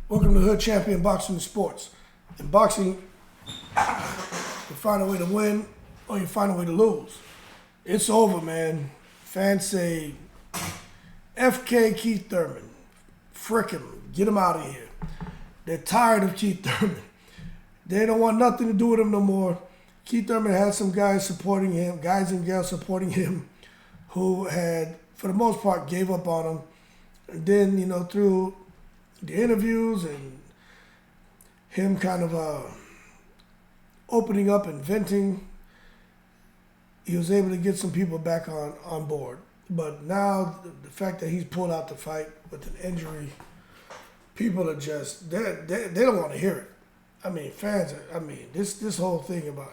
Welcome to Hood Champion Boxing Sports. In boxing, you find a way to win or you find a way to lose. It's over, man. Fans say, FK Keith Thurman. Frick him. Get him out of here. They're tired of Keith Thurman. They don't want nothing to do with him no more. Keith Thurman had some guys supporting him, guys and gals supporting him, who had, for the most part, gave up on him. And then, through the interviews and him kind of opening up and venting, he was able to get some people back on board. But now the fact that he's pulled out the fight with an injury, people are just, they don't want to hear it. I mean, fans are, this whole thing about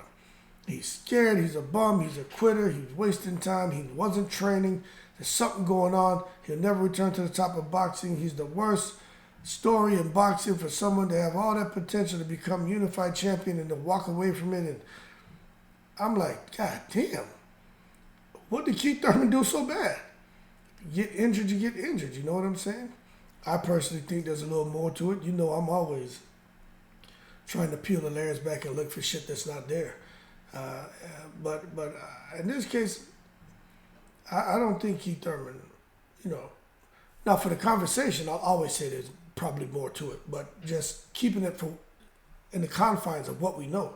he's scared, he's a bum, he's a quitter, he's wasting time, he wasn't training, there's something going on, he'll never return to the top of boxing, he's the worst story in boxing for someone to have all that potential to become unified champion and to walk away from it. And I'm like, God damn, what did Keith Thurman do so bad? You get injured, you get injured, you know what I'm saying? I personally think there's a little more to it. You know, I'm always trying to peel the layers back and look for shit that's not there. But in this case, I don't think Keith Thurman, now for the conversation, I'll always say there's probably more to it, but just keeping it in the confines of what we know.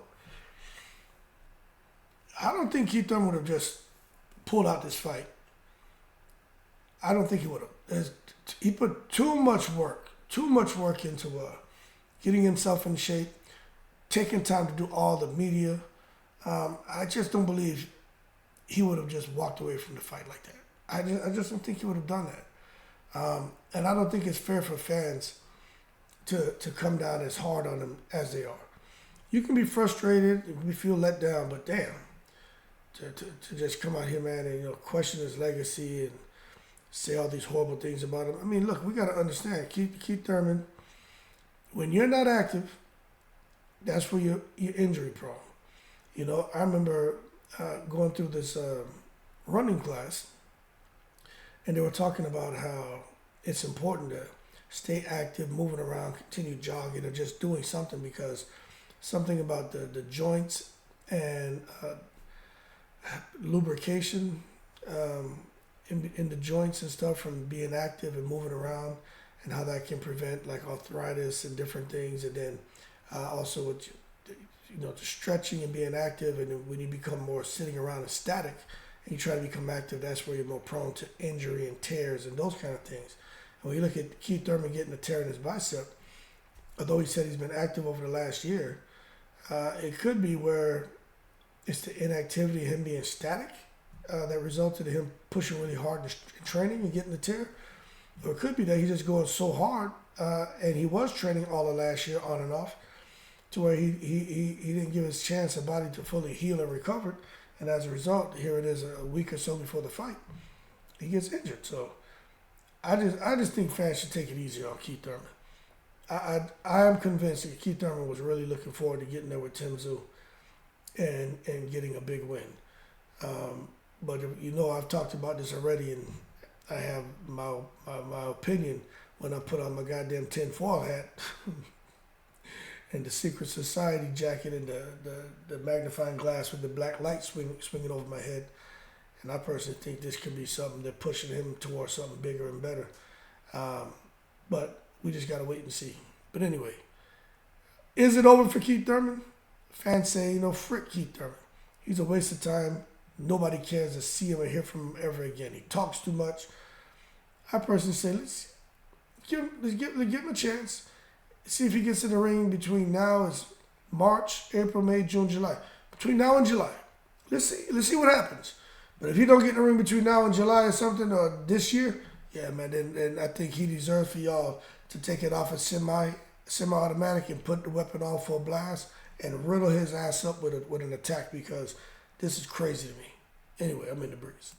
I don't think Keith Thurman would have just pulled out this fight. I don't think he would have. He put too much work into getting himself in shape, taking time to do all the media. I just don't believe he would have just walked away from the fight like that. I just don't think he would have done that. And I don't think it's fair for fans to come down as hard on him as they are. You can be frustrated, you can feel let down, but damn, to just come out here, man, and question his legacy and say all these horrible things about him. I mean, look, we got to understand, Keith Thurman, when you're not active, that's where you're injury prone. I remember going through this running class, and they were talking about how it's important to stay active, moving around, continue jogging, or just doing something, because something about the joints and lubrication in the joints and stuff from being active and moving around, and how that can prevent like arthritis and different things. And then also with the stretching and being active, and then when you become more sitting around and static and you try to become active, that's where you're more prone to injury and tears and those kind of things. And when you look at Keith Thurman getting a tear in his bicep, although he said he's been active over the last year, it could be where it's the inactivity of him being static that resulted in him pushing really hard in training and getting the tear. Or it could be that he's just going so hard, and he was training all of last year on and off, to where he didn't give his body to fully heal and recover. And as a result, here it is a week or so before the fight, he gets injured. So I just think fans should take it easy on Keith Thurman. I am convinced that Keith Thurman was really looking forward to getting there with Tszu'S and getting a big win. But I've talked about this already, and I have my opinion when I put on my goddamn tinfoil hat and the secret society jacket and the magnifying glass with the black light swinging over my head. And I personally think this could be something that pushing him towards something bigger and better. But we just got to wait and see. But anyway, is it over for Keith Thurman? Fans say, frick Keith Thurman. He's a waste of time. Nobody cares to see him or hear from him ever again. He talks too much. I personally say, let's give him a chance. See if he gets in the ring between now is March, April, May, June, July. Between now and July. Let's see what happens. But if he don't get in the ring between now and July or something, or this year, yeah, man, then I think he deserves for y'all to take it off a semi-automatic and put the weapon on full blast and riddle his ass up with an attack, because this is crazy to me. Anyway, I'm in the breeze.